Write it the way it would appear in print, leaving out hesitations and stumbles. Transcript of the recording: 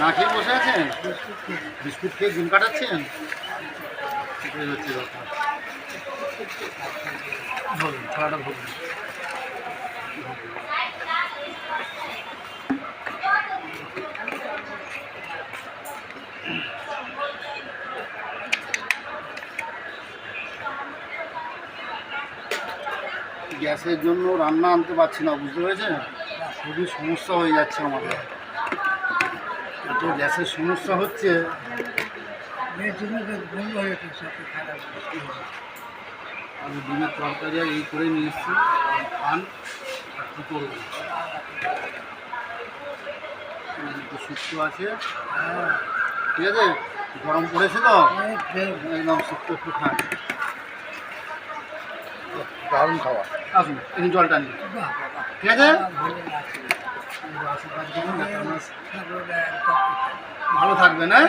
না খেয়ে বসে আছেন? বিস্কুট খেয়ে দিন কাটাচ্ছেন? এটাই হচ্ছে ব্যাপার। বলুন, খাওয়াটা বলুন। গ্যাসের জন্য রান্না আনতে পারছি না, বুঝতে পেরেছেন? খুবই সমস্যা হয়ে যাচ্ছে আমাদের। এত গ্যাসের সমস্যা হচ্ছে, আমি ডিমের তরকারি আর এই করে নিয়ে এসেছি, খান আর কী করবো। একটু শুক্ত আছে, ঠিক আছে, গরম পড়েছে তো একদম শুক্ত একটু খান। দারুণ খাওয়া। আসুন এই জলটা নিন, ঠিক আছে? আশীর্বাদ করুন, ভালো থাকবেন, হ্যাঁ?